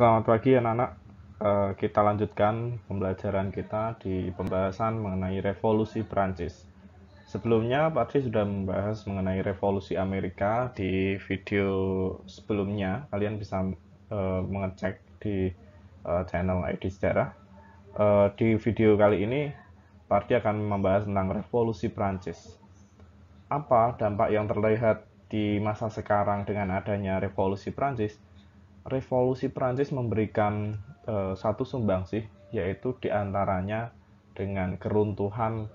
Selamat pagi anak-anak. Kita lanjutkan pembelajaran kita di pembahasan mengenai revolusi Prancis. Sebelumnya Pak Adri sudah membahas mengenai revolusi Amerika di video sebelumnya. Kalian bisa mengecek di channel ID Sejarah. Di video kali ini Pak Adri akan membahas tentang revolusi Prancis. Apa dampak yang terlihat di masa sekarang dengan adanya revolusi Prancis? Revolusi Prancis memberikan satu sumbangsih, yaitu diantaranya dengan keruntuhan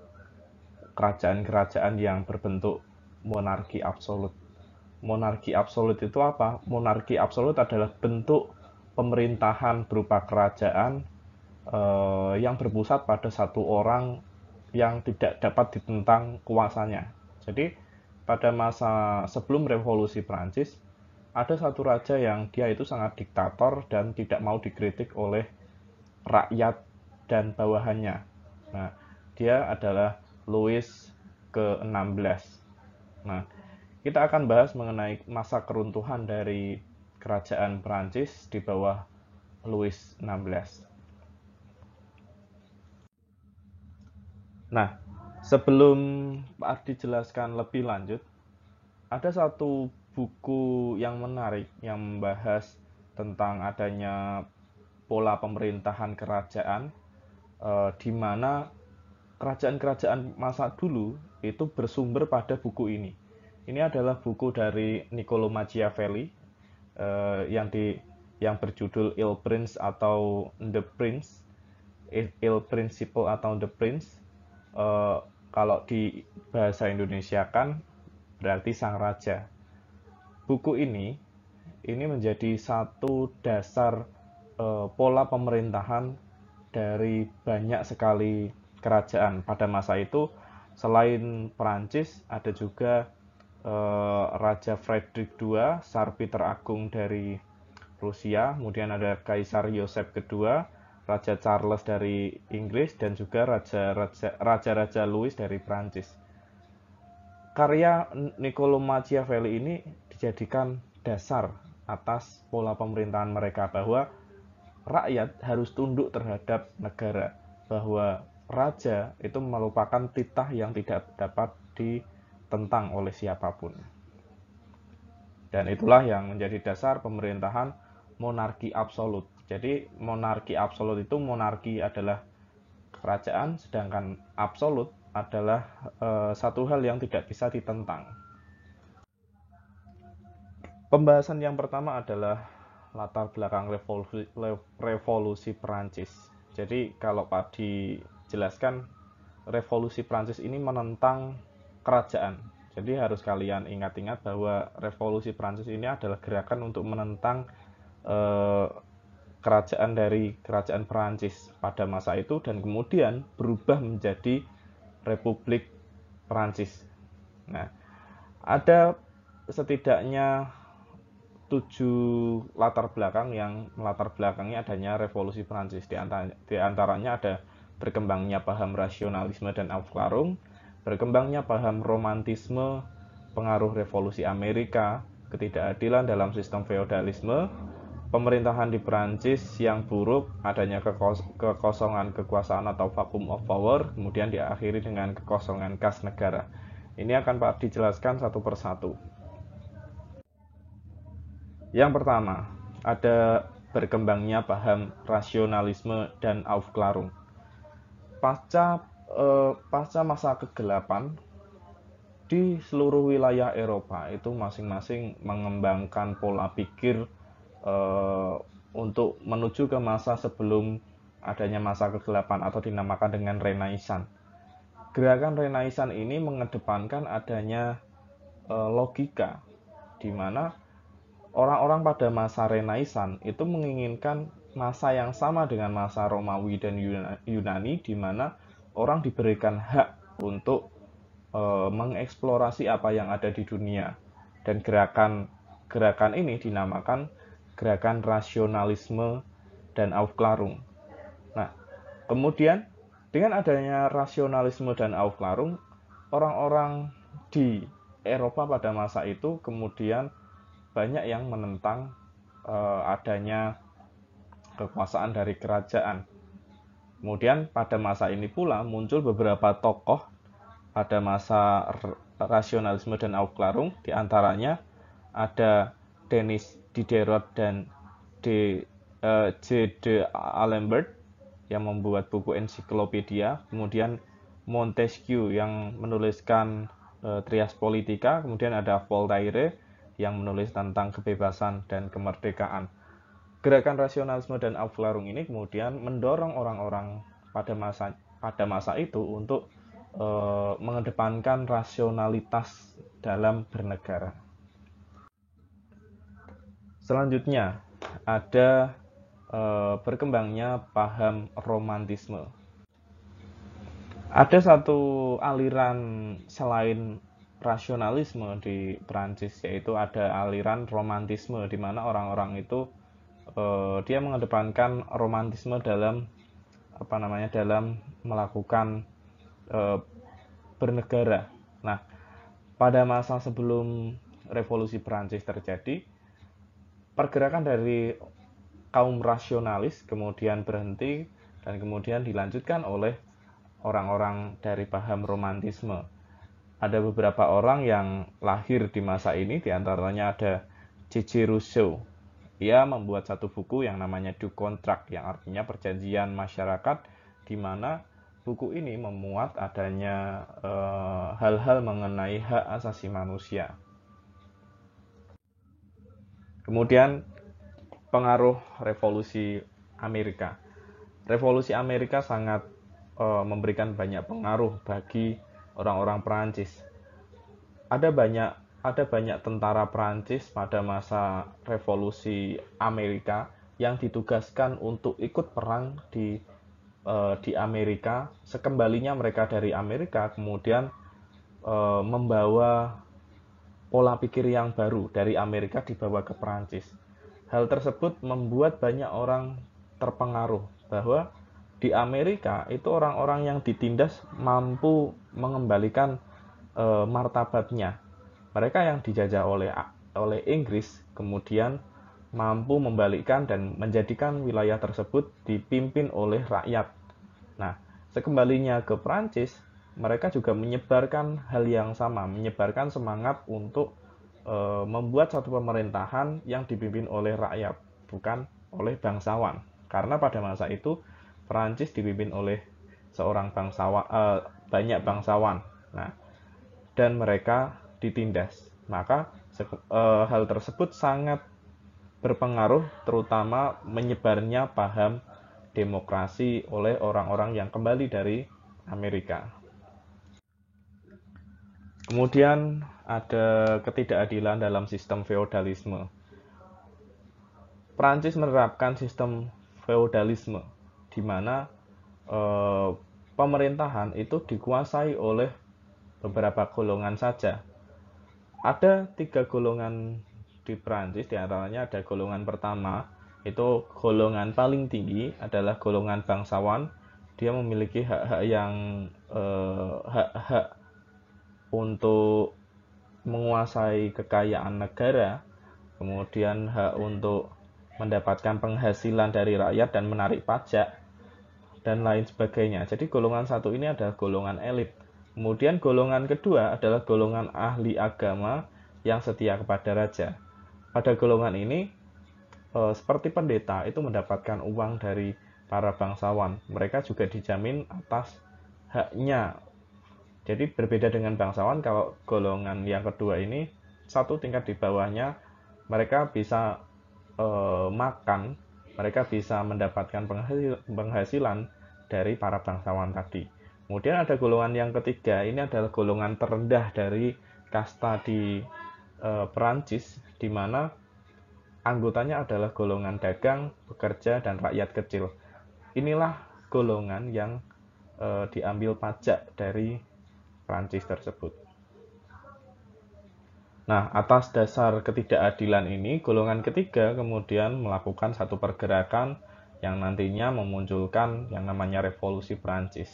kerajaan-kerajaan yang berbentuk monarki absolut. Monarki absolut itu apa? Monarki absolut adalah bentuk pemerintahan berupa kerajaan yang berpusat pada satu orang yang tidak dapat ditentang kuasanya. Jadi pada masa sebelum revolusi Prancis, ada satu raja yang dia itu sangat diktator dan tidak mau dikritik oleh rakyat dan bawahannya. Nah, dia adalah Louis ke-16. Nah, kita akan bahas mengenai masa keruntuhan dari kerajaan Prancis di bawah Louis XVI. Nah, sebelum Pak Ardi jelaskan lebih lanjut, ada satu buku yang menarik yang membahas tentang adanya pola pemerintahan kerajaan, di mana kerajaan-kerajaan masa dulu itu bersumber pada buku ini. Ini adalah buku dari Niccolo Machiavelli yang berjudul Il Prince atau The Prince, Il Principe atau The Prince. Kalau di bahasa Indonesia kan berarti Sang Raja. Buku ini menjadi satu dasar pola pemerintahan dari banyak sekali kerajaan pada masa itu. Selain Prancis, ada juga Raja Frederick II, Tsar Peter Agung dari Rusia, kemudian ada Kaisar Yosef II, Raja Charles dari Inggris, dan juga Raja-Raja Louis dari Prancis. Karya Niccolo Machiavelli ini dijadikan dasar atas pola pemerintahan mereka, bahwa rakyat harus tunduk terhadap negara, bahwa raja itu merupakan titah yang tidak dapat ditentang oleh siapapun. Dan itulah yang menjadi dasar pemerintahan monarki absolut. Jadi monarki absolut itu, monarki adalah kerajaan, sedangkan absolut adalah satu hal yang tidak bisa ditentang. Pembahasan yang pertama adalah latar belakang revolusi Prancis. Jadi kalau Pak dijelaskan, revolusi Prancis ini menentang kerajaan. Jadi harus kalian ingat-ingat bahwa revolusi Prancis ini adalah gerakan untuk menentang kerajaan dari kerajaan Prancis pada masa itu, dan kemudian berubah menjadi Republik Prancis. Nah, ada setidaknya 7 latar belakang yang melatar belakangi adanya revolusi Prancis. Di antaranya ada berkembangnya paham rasionalisme dan Aufklärung, berkembangnya paham romantisme, pengaruh revolusi Amerika, ketidakadilan dalam sistem feodalisme, pemerintahan di Prancis yang buruk, adanya kekosongan kekuasaan atau vacuum of power, kemudian diakhiri dengan kekosongan kas negara. Ini akan Pak dijelaskan satu persatu. Yang pertama, ada berkembangnya paham rasionalisme dan Aufklärung. Pasca masa kegelapan, di seluruh wilayah Eropa itu masing-masing mengembangkan pola pikir untuk menuju ke masa sebelum adanya masa kegelapan atau dinamakan dengan Renaissance. Gerakan Renaissance ini mengedepankan adanya logika, di mana orang-orang pada masa Renaissance itu menginginkan masa yang sama dengan masa Romawi dan Yunani, di mana orang diberikan hak untuk mengeksplorasi apa yang ada di dunia. Dan gerakan ini dinamakan gerakan rasionalisme dan Aufklärung. Nah, kemudian dengan adanya rasionalisme dan Aufklärung, orang-orang di Eropa pada masa itu kemudian banyak yang menentang adanya kekuasaan dari kerajaan. Kemudian pada masa ini pula muncul beberapa tokoh pada masa rasionalisme dan Aufklärung, di antaranya ada Denis Diderot dan J.D. Alembert yang membuat buku ensiklopedia, kemudian Montesquieu yang menuliskan Trias Politica, kemudian ada Voltaire yang menulis tentang kebebasan dan kemerdekaan. Gerakan rasionalisme dan Aufklärung ini kemudian mendorong orang-orang pada masa itu untuk mengedepankan rasionalitas dalam bernegara. Selanjutnya ada berkembangnya paham romantisme. Ada satu aliran selain rasionalisme di Prancis, yaitu ada aliran romantisme, di mana orang-orang itu dia mengedepankan romantisme dalam dalam melakukan bernegara. Nah, pada masa sebelum revolusi Prancis terjadi, pergerakan dari kaum rasionalis kemudian berhenti dan kemudian dilanjutkan oleh orang-orang dari paham romantisme. Ada beberapa orang yang lahir di masa ini, diantaranya ada J.J. Rousseau. Ia membuat satu buku yang namanya Du Contrat, yang artinya perjanjian masyarakat, di mana buku ini memuat adanya hal-hal mengenai hak asasi manusia. Kemudian pengaruh revolusi Amerika. Revolusi Amerika sangat memberikan banyak pengaruh bagi orang-orang Perancis. Ada banyak tentara Perancis pada masa revolusi Amerika yang ditugaskan untuk ikut perang di Amerika. Sekembalinya mereka dari Amerika kemudian membawa pola pikir yang baru dari Amerika dibawa ke Perancis. Hal tersebut membuat banyak orang terpengaruh bahwa di Amerika itu orang-orang yang ditindas mampu mengembalikan martabatnya. Mereka yang dijajah oleh Inggris kemudian mampu membalikkan dan menjadikan wilayah tersebut dipimpin oleh rakyat. Nah, sekembalinya ke Prancis, mereka juga menyebarkan hal yang sama, menyebarkan semangat untuk membuat satu pemerintahan yang dipimpin oleh rakyat, bukan oleh bangsawan. Karena pada masa itu Prancis dipimpin oleh banyak bangsawan. Nah, dan mereka ditindas. Maka hal tersebut sangat berpengaruh, terutama menyebarnya paham demokrasi oleh orang-orang yang kembali dari Amerika. Kemudian ada ketidakadilan dalam sistem feodalisme. Prancis menerapkan sistem feodalisme, di mana pemerintahan itu dikuasai oleh beberapa golongan saja. Ada 3 golongan di Prancis, diantaranya ada golongan pertama, itu golongan paling tinggi adalah golongan bangsawan. Dia memiliki hak-hak untuk menguasai kekayaan negara, kemudian hak untuk mendapatkan penghasilan dari rakyat dan menarik pajak, dan lain sebagainya. Jadi golongan satu ini adalah golongan elit. Kemudian golongan kedua adalah golongan ahli agama yang setia kepada raja. Pada golongan ini, seperti pendeta itu mendapatkan uang dari para bangsawan. Mereka juga dijamin atas haknya. Jadi berbeda dengan bangsawan, kalau golongan yang kedua ini, satu tingkat di bawahnya, mereka bisa makan, mereka bisa mendapatkan penghasilan dari para bangsawan tadi. Kemudian ada golongan yang ketiga, ini adalah golongan terendah dari kasta di Perancis, di mana anggotanya adalah golongan dagang, pekerja, dan rakyat kecil. Inilah golongan yang diambil pajak dari Perancis tersebut. Nah, atas dasar ketidakadilan ini, golongan ketiga kemudian melakukan satu pergerakan yang nantinya memunculkan yang namanya revolusi Perancis.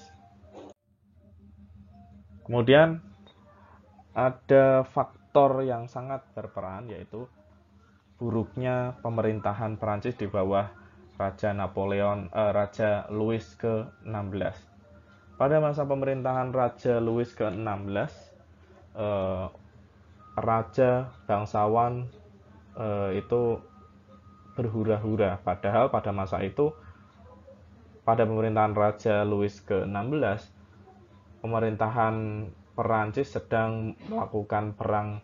Kemudian ada faktor yang sangat berperan, yaitu buruknya pemerintahan Perancis di bawah Raja Louis ke-16. Pada masa pemerintahan Raja Louis ke-16, raja bangsawan itu berhura-hura. Padahal pada masa itu, pada pemerintahan Raja Louis ke-16, pemerintahan Perancis sedang melakukan perang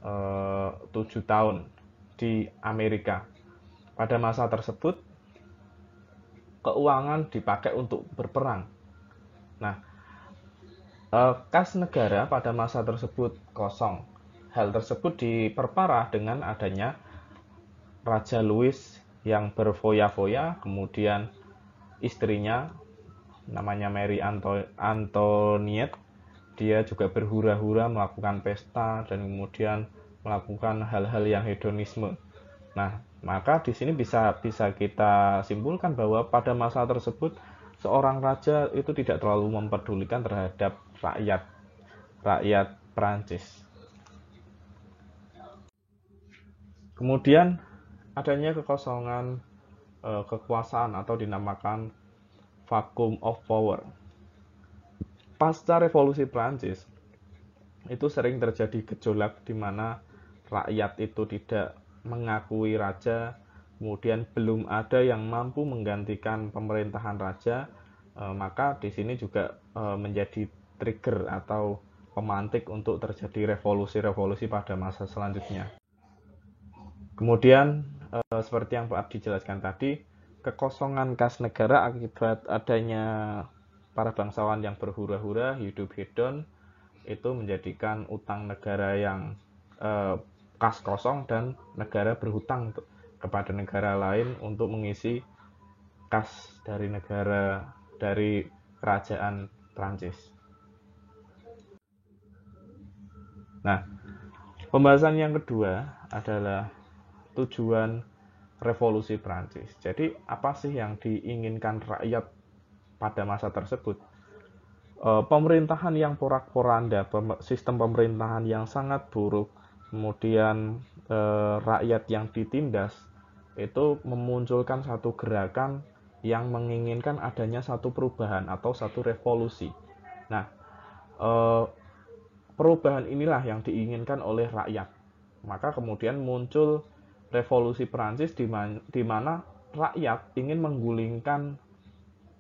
7 tahun di Amerika. Pada masa tersebut, keuangan dipakai untuk berperang. Nah, kas negara pada masa tersebut kosong. Hal tersebut diperparah dengan adanya Raja Louis yang berfoya-foya, kemudian istrinya namanya Mary Antoinette, dia juga berhura-hura melakukan pesta dan kemudian melakukan hal-hal yang hedonisme. Nah, maka di sini bisa kita simpulkan bahwa pada masa tersebut seorang raja itu tidak terlalu mempedulikan terhadap rakyat Prancis. Kemudian adanya kekosongan kekuasaan atau dinamakan vacuum of power. Pasca revolusi Prancis, itu sering terjadi gejolak di mana rakyat itu tidak mengakui raja, kemudian belum ada yang mampu menggantikan pemerintahan raja, maka di sini juga menjadi trigger atau pemantik untuk terjadi revolusi-revolusi pada masa selanjutnya. Kemudian seperti yang Pak dijelaskan tadi, kekosongan kas negara akibat adanya para bangsawan yang berhura-hura, hidup hedon, itu menjadikan utang negara yang kas kosong dan negara berhutang kepada negara lain untuk mengisi kas dari kerajaan Prancis. Nah, pembahasan yang kedua adalah tujuan revolusi Prancis. Jadi apa sih yang diinginkan rakyat pada masa tersebut? Pemerintahan yang porak-poranda, sistem pemerintahan yang sangat buruk, kemudian rakyat yang ditindas, itu memunculkan satu gerakan yang menginginkan adanya satu perubahan atau satu revolusi. Nah, perubahan inilah yang diinginkan oleh rakyat. Maka kemudian muncul revolusi Prancis di mana rakyat ingin menggulingkan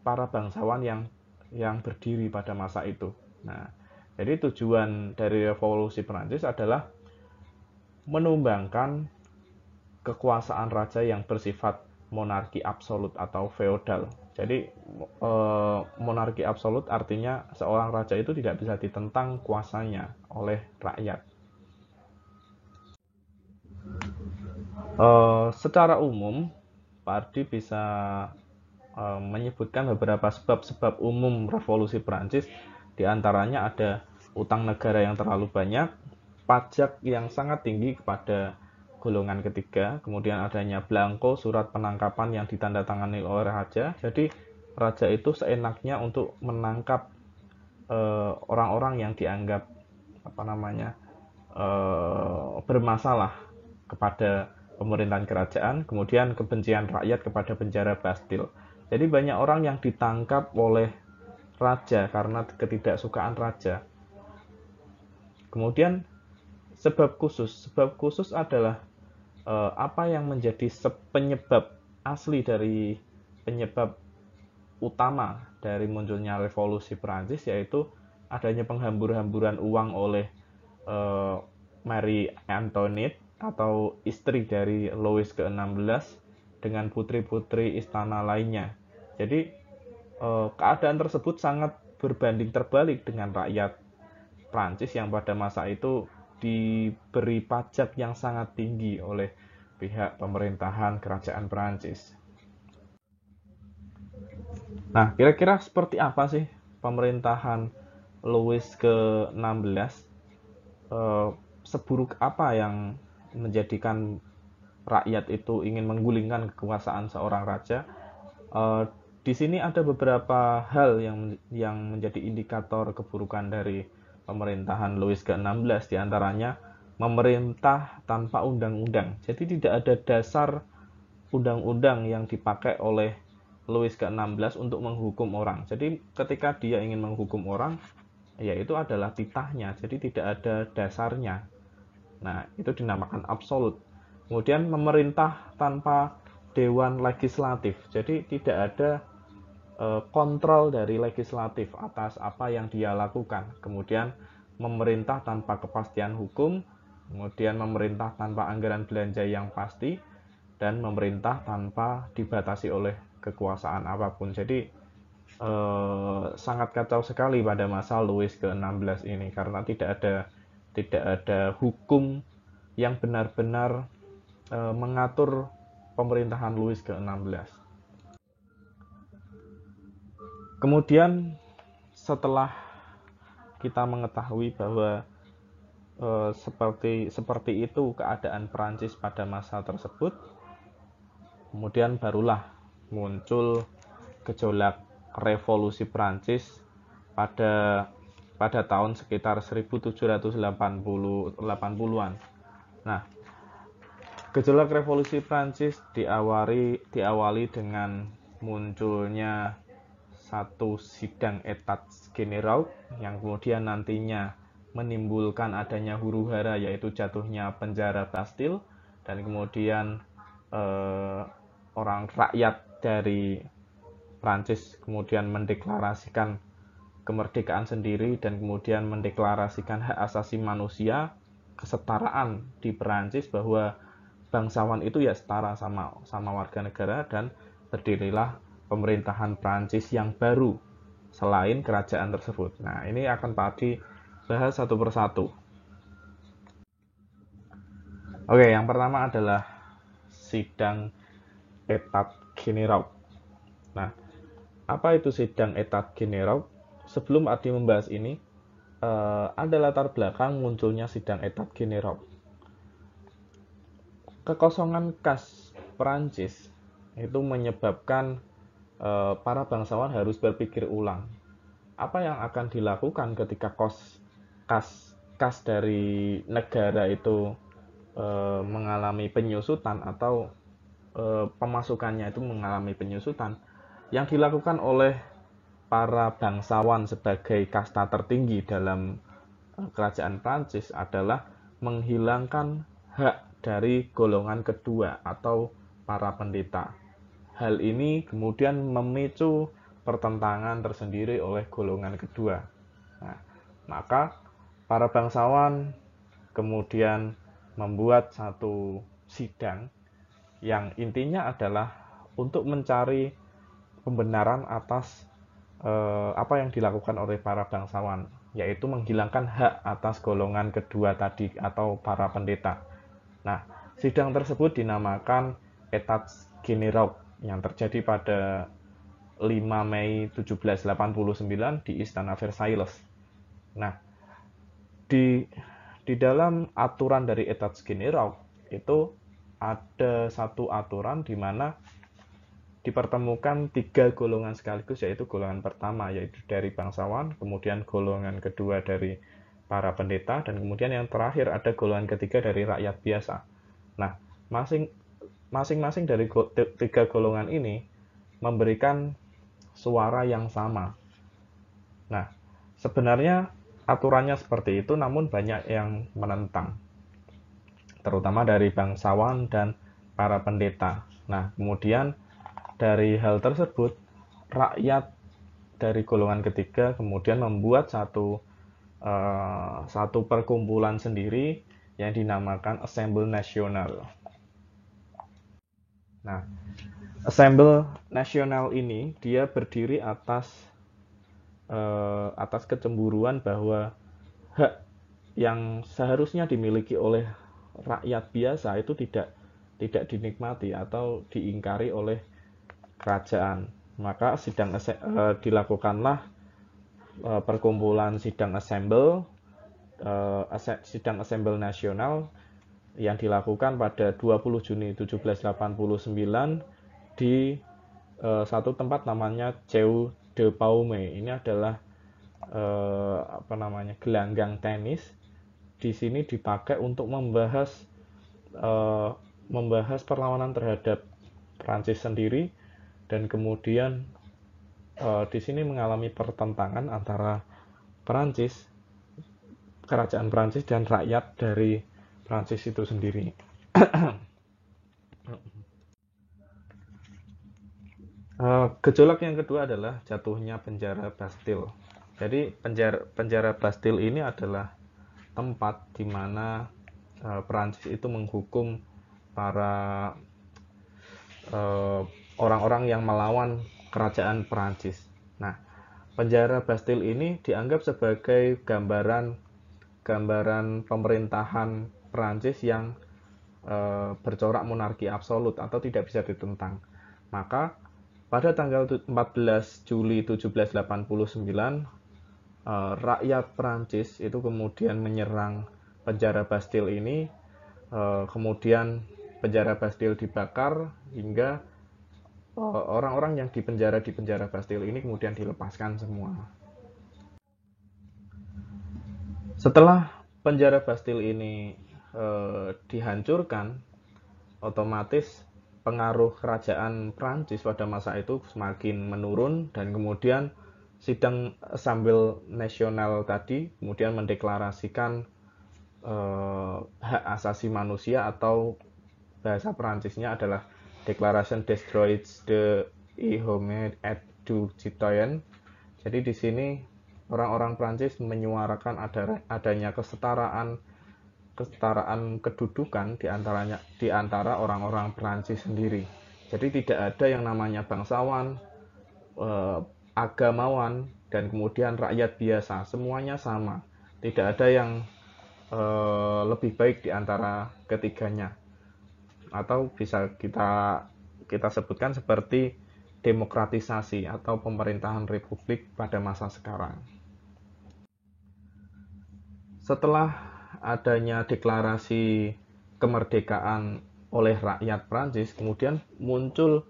para bangsawan yang berdiri pada masa itu. Nah, jadi tujuan dari revolusi Prancis adalah menumbangkan kekuasaan raja yang bersifat monarki absolut atau feodal. Jadi monarki absolut artinya seorang raja itu tidak bisa ditentang kuasanya oleh rakyat. Secara umum, Pak Ardi bisa menyebutkan beberapa sebab-sebab umum revolusi Prancis. Di antaranya ada utang negara yang terlalu banyak, pajak yang sangat tinggi kepada golongan ketiga, kemudian adanya blanko surat penangkapan yang ditandatangani oleh raja. Jadi raja itu seenaknya untuk menangkap orang-orang yang dianggap bermasalah kepada pemerintahan kerajaan, kemudian kebencian rakyat kepada penjara Bastille. Jadi banyak orang yang ditangkap oleh raja karena ketidaksukaan raja. Kemudian sebab khusus adalah apa yang menjadi penyebab asli dari penyebab utama dari munculnya revolusi Prancis, yaitu adanya penghambur-hamburan uang oleh Marie Antoinette atau istri dari Louis ke-16 dengan putri-putri istana lainnya. Jadi keadaan tersebut sangat berbanding terbalik dengan rakyat Prancis yang pada masa itu diberi pajak yang sangat tinggi oleh pihak pemerintahan kerajaan Prancis. Nah, kira-kira seperti apa sih pemerintahan Louis ke-16? Seburuk apa yang menjadikan rakyat itu ingin menggulingkan kekuasaan seorang raja? Di sini ada beberapa hal yang menjadi indikator keburukan dari pemerintahan Louis ke-16, di antaranya memerintah tanpa undang-undang. Jadi tidak ada dasar undang-undang yang dipakai oleh Louis ke-16 untuk menghukum orang. Jadi ketika dia ingin menghukum orang, ya itu adalah titahnya, jadi tidak ada dasarnya. Nah, itu dinamakan absolut. Kemudian memerintah tanpa dewan legislatif. Jadi tidak ada kontrol dari legislatif atas apa yang dia lakukan. Kemudian memerintah tanpa kepastian hukum, kemudian memerintah tanpa anggaran belanja yang pasti, dan memerintah tanpa dibatasi oleh kekuasaan apapun. Jadi sangat kacau sekali pada masa Louis ke-16 ini karena tidak ada hukum yang benar-benar mengatur pemerintahan Louis ke-16. Kemudian setelah kita mengetahui bahwa seperti itu keadaan Prancis pada masa tersebut, kemudian barulah muncul gejolak revolusi Prancis pada tahun sekitar 1780-80-an. Nah, gejolak revolusi Prancis diawali dengan munculnya satu sidang Etats Generaux yang kemudian nantinya menimbulkan adanya huru-hara, yaitu jatuhnya penjara Bastille, dan kemudian orang rakyat dari Prancis kemudian mendeklarasikan kemerdekaan sendiri dan kemudian mendeklarasikan hak asasi manusia, kesetaraan di Prancis, bahwa bangsawan itu ya setara sama warga negara, dan berdirilah pemerintahan Prancis yang baru selain kerajaan tersebut. Nah, ini akan Pak Adi bahas satu persatu. Oke, yang pertama adalah sidang Etats Generaux. Nah, apa itu sidang Etats Generaux? Sebelum Adi membahas ini, ada latar belakang munculnya sidang Etats Generaux. Kekosongan kas Prancis itu menyebabkan para bangsawan harus berpikir ulang. Apa yang akan dilakukan ketika kas dari negara itu mengalami penyusutan atau pemasukannya itu mengalami penyusutan? Yang dilakukan oleh para bangsawan sebagai kasta tertinggi dalam kerajaan Prancis adalah menghilangkan hak dari golongan kedua atau para pendeta. Hal ini kemudian memicu pertentangan tersendiri oleh golongan kedua. Nah, maka para bangsawan kemudian membuat satu sidang yang intinya adalah untuk mencari pembenaran atas apa yang dilakukan oleh para bangsawan, yaitu menghilangkan hak atas golongan kedua tadi atau para pendeta. Nah, sidang tersebut dinamakan Etats Generaux yang terjadi pada 5 Mei 1789 di Istana Versailles. Nah, di dalam aturan dari Etats Generaux itu ada satu aturan di mana dipertemukan 3 golongan sekaligus, yaitu golongan pertama yaitu dari bangsawan, kemudian golongan kedua dari para pendeta, dan kemudian yang terakhir ada golongan ketiga dari rakyat biasa. Nah, masing-masing dari 3 golongan ini memberikan suara yang sama. Nah, sebenarnya aturannya seperti itu, namun banyak yang menentang, terutama dari bangsawan dan para pendeta. Nah, kemudian dari hal tersebut, rakyat dari golongan ketiga kemudian membuat satu perkumpulan sendiri yang dinamakan Assemblée Nationale. Nah, Assemblée Nationale ini dia berdiri atas kecemburuan bahwa hak yang seharusnya dimiliki oleh rakyat biasa itu tidak dinikmati atau diingkari oleh kerajaan. Maka dilakukanlah perkumpulan sidang Assemblée Nationale yang dilakukan pada 20 Juni 1789 di satu tempat namanya Jeu de Paume. Ini adalah gelanggang tenis. Di sini dipakai untuk membahas perlawanan terhadap Prancis sendiri, dan kemudian di sini mengalami pertentangan antara Prancis, kerajaan Prancis dan rakyat dari Prancis itu sendiri. Gejolak yang kedua adalah jatuhnya penjara Bastille. Jadi penjara Bastille ini adalah tempat di mana Prancis itu menghukum para orang-orang yang melawan kerajaan Prancis. Nah, penjara Bastille ini dianggap sebagai gambaran pemerintahan Prancis yang bercorak monarki absolut atau tidak bisa ditentang. Maka pada tanggal 14 Juli 1789, rakyat Prancis itu kemudian menyerang penjara Bastille ini, kemudian penjara Bastille dibakar hingga orang-orang yang dipenjara di penjara Bastille ini kemudian dilepaskan semua. Setelah penjara Bastille ini dihancurkan, otomatis pengaruh kerajaan Prancis pada masa itu semakin menurun, dan kemudian sidang Assemblée Nationale tadi kemudian mendeklarasikan hak asasi manusia, atau bahasa Prancisnya adalah Déclaration des droits de l'homme et du citoyen. Jadi di sini orang-orang Prancis menyuarakan adanya kesetaraan kedudukan di antara orang-orang Prancis sendiri. Jadi tidak ada yang namanya bangsawan, agamawan, dan kemudian rakyat biasa. Semuanya sama. Tidak ada yang lebih baik di antara ketiganya. Atau bisa kita sebutkan seperti demokratisasi atau pemerintahan republik pada masa sekarang. Setelah adanya deklarasi kemerdekaan oleh rakyat Prancis, kemudian muncul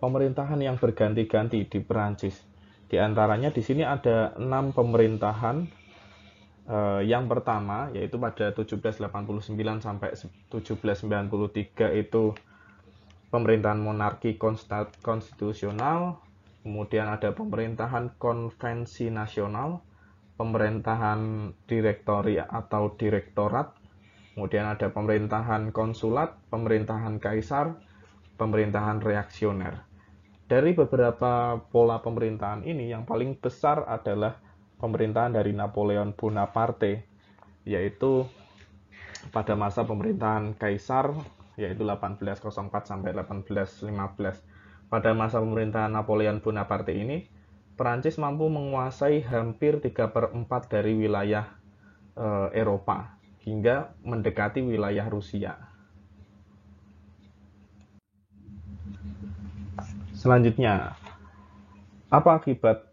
pemerintahan yang berganti-ganti di Prancis. Di antaranya di sini ada 6 pemerintahan. Yang pertama yaitu pada 1789 sampai 1793 itu pemerintahan monarki konstitusional, kemudian ada pemerintahan konvensi nasional, pemerintahan direktori atau direktorat, kemudian ada pemerintahan konsulat, pemerintahan kaisar, pemerintahan reaksioner. Dari beberapa pola pemerintahan ini, yang paling besar adalah pemerintahan dari Napoleon Bonaparte, yaitu pada masa pemerintahan kaisar, yaitu 1804 sampai 1815. Pada masa pemerintahan Napoleon Bonaparte ini, Perancis mampu menguasai hampir 3/4 dari wilayah Eropa hingga mendekati wilayah Rusia. Selanjutnya, apa akibat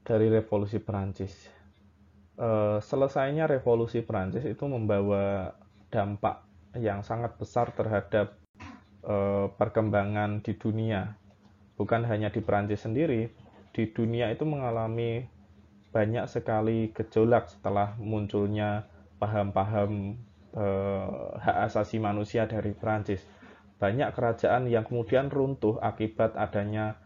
dari revolusi Perancis? Selesainya revolusi Perancis itu membawa dampak yang sangat besar terhadap perkembangan di dunia. Bukan hanya di Perancis sendiri, di dunia itu mengalami banyak sekali gejolak setelah munculnya paham-paham hak asasi manusia dari Perancis. Banyak kerajaan yang kemudian runtuh akibat adanya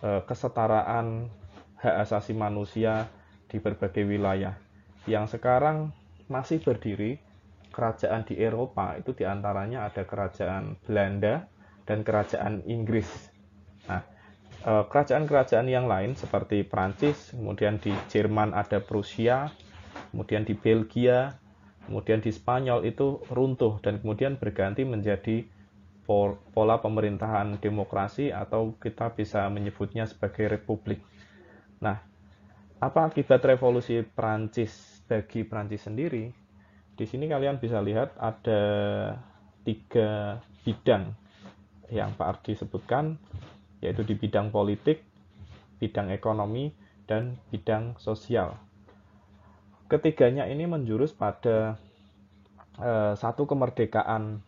kesetaraan hak asasi manusia di berbagai wilayah. Yang sekarang masih berdiri kerajaan di Eropa itu diantaranya ada kerajaan Belanda dan kerajaan Inggris. Nah, kerajaan-kerajaan yang lain seperti Prancis, kemudian di Jerman ada Prusia, kemudian di Belgia, kemudian di Spanyol itu runtuh dan kemudian berganti menjadi pola pemerintahan demokrasi atau kita bisa menyebutnya sebagai republik. Nah, apa akibat revolusi Prancis bagi Prancis sendiri? Di sini kalian bisa lihat ada 3 bidang yang Pak Ardi sebutkan, yaitu di bidang politik, bidang ekonomi, dan bidang sosial. Ketiganya ini menjurus pada satu kemerdekaan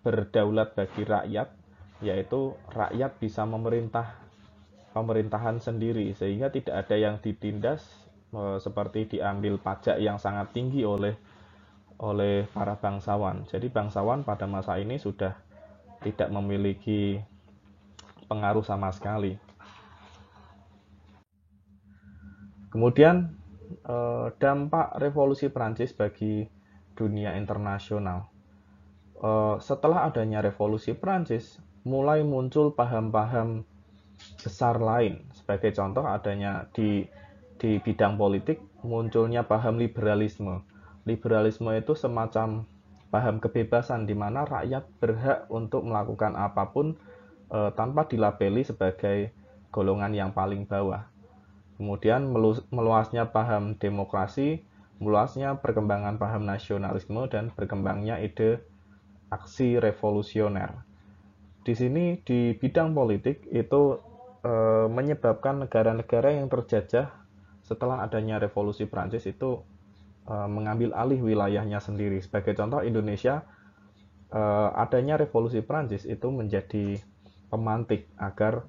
berdaulat bagi rakyat, yaitu rakyat bisa memerintah pemerintahan sendiri, sehingga tidak ada yang ditindas seperti diambil pajak yang sangat tinggi oleh para bangsawan. Jadi bangsawan pada masa ini sudah tidak memiliki pengaruh sama sekali. Kemudian dampak revolusi Prancis bagi dunia internasional. Setelah adanya revolusi Prancis, mulai muncul paham-paham besar lain. Sebagai contoh, adanya di bidang politik munculnya paham liberalisme. Liberalisme itu semacam paham kebebasan di mana rakyat berhak untuk melakukan apapun tanpa dilabeli sebagai golongan yang paling bawah. Kemudian meluasnya paham demokrasi, meluasnya perkembangan paham nasionalisme, dan berkembangnya ide aksi revolusioner. Di sini di bidang politik itu menyebabkan negara-negara yang terjajah setelah adanya revolusi Prancis itu mengambil alih wilayahnya sendiri. Sebagai contoh, Indonesia, adanya revolusi Prancis itu menjadi pemantik agar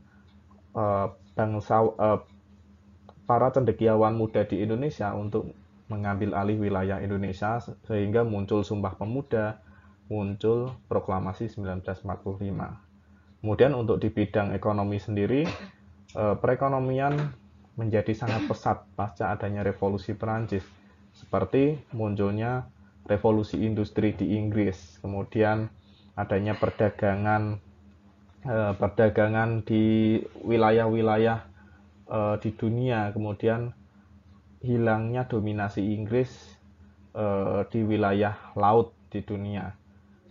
para cendekiawan muda di Indonesia untuk mengambil alih wilayah Indonesia, sehingga muncul Sumpah Pemuda, muncul Proklamasi 1945. Kemudian untuk di bidang ekonomi sendiri, perekonomian menjadi sangat pesat pasca adanya revolusi Perancis, seperti munculnya revolusi industri di Inggris, kemudian adanya perdagangan di wilayah-wilayah di dunia, kemudian hilangnya dominasi Inggris di wilayah laut di dunia.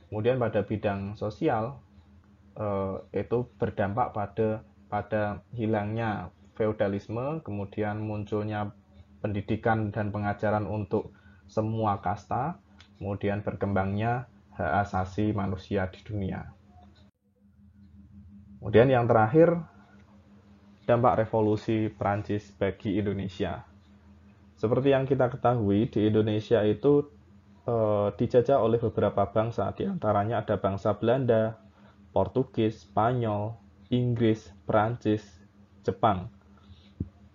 Kemudian pada bidang sosial itu berdampak pada hilangnya feodalisme, kemudian munculnya pendidikan dan pengajaran untuk semua kasta, kemudian berkembangnya hak asasi manusia di dunia. Kemudian yang terakhir, dampak revolusi Prancis bagi Indonesia. Seperti yang kita ketahui, di Indonesia itu dijajah oleh beberapa bangsa, diantaranya ada bangsa Belanda, Portugis, Spanyol, Inggris, Prancis, Jepang.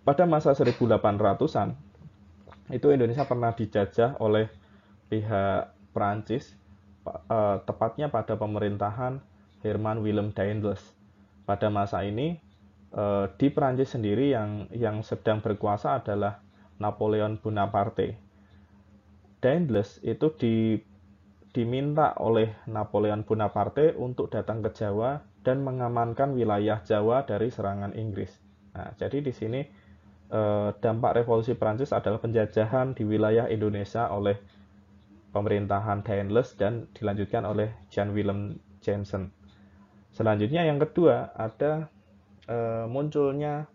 Pada masa 1800-an, itu Indonesia pernah dijajah oleh pihak Prancis, tepatnya pada pemerintahan Herman Willem Daendels. Pada masa ini, di Prancis sendiri yang sedang berkuasa adalah Napoleon Bonaparte. Daendels itu diminta oleh Napoleon Bonaparte untuk datang ke Jawa dan mengamankan wilayah Jawa dari serangan Inggris. Nah, jadi di sini dampak revolusi Prancis adalah penjajahan di wilayah Indonesia oleh pemerintahan Daendels dan dilanjutkan oleh Jan Willem Jansen. Selanjutnya yang kedua ada munculnya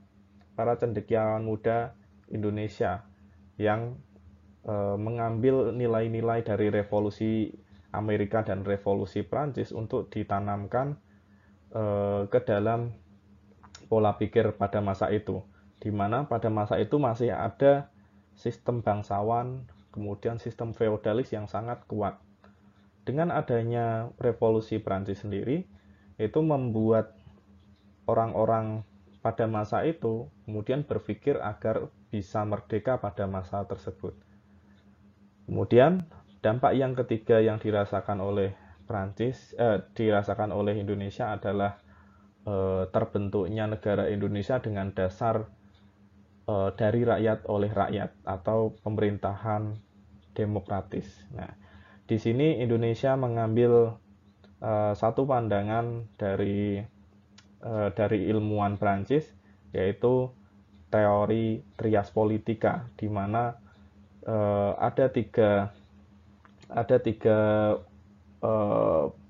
para cendekiawan muda Indonesia yang mengambil nilai-nilai dari revolusi Amerika dan revolusi Prancis untuk ditanamkan ke dalam pola pikir pada masa itu, di mana pada masa itu masih ada sistem bangsawan, kemudian sistem feodalis yang sangat kuat. Dengan adanya revolusi Prancis sendiri, itu membuat orang-orang pada masa itu kemudian berpikir agar bisa merdeka pada masa tersebut. Kemudian dampak yang ketiga yang dirasakan oleh dirasakan oleh Indonesia adalah terbentuknya negara Indonesia dengan dasar dari rakyat oleh rakyat atau pemerintahan demokratis. Nah, di sini Indonesia mengambil satu pandangan dari ilmuwan Prancis, yaitu teori trias politika, di mana ada tiga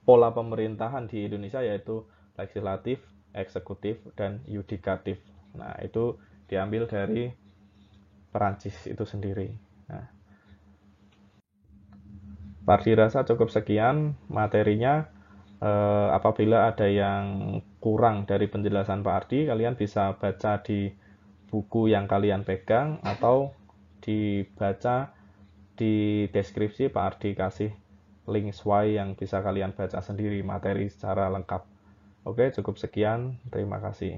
pola pemerintahan di Indonesia, yaitu legislatif, eksekutif, dan yudikatif. Nah, itu diambil dari Perancis itu sendiri. Nah, Pardi rasa cukup sekian materinya. Apabila ada yang kurang dari penjelasan Pak Ardi, kalian bisa baca di buku yang kalian pegang atau dibaca di deskripsi. Pak Ardi kasih link sway yang bisa kalian baca sendiri materi secara lengkap. Oke, cukup sekian. Terima kasih.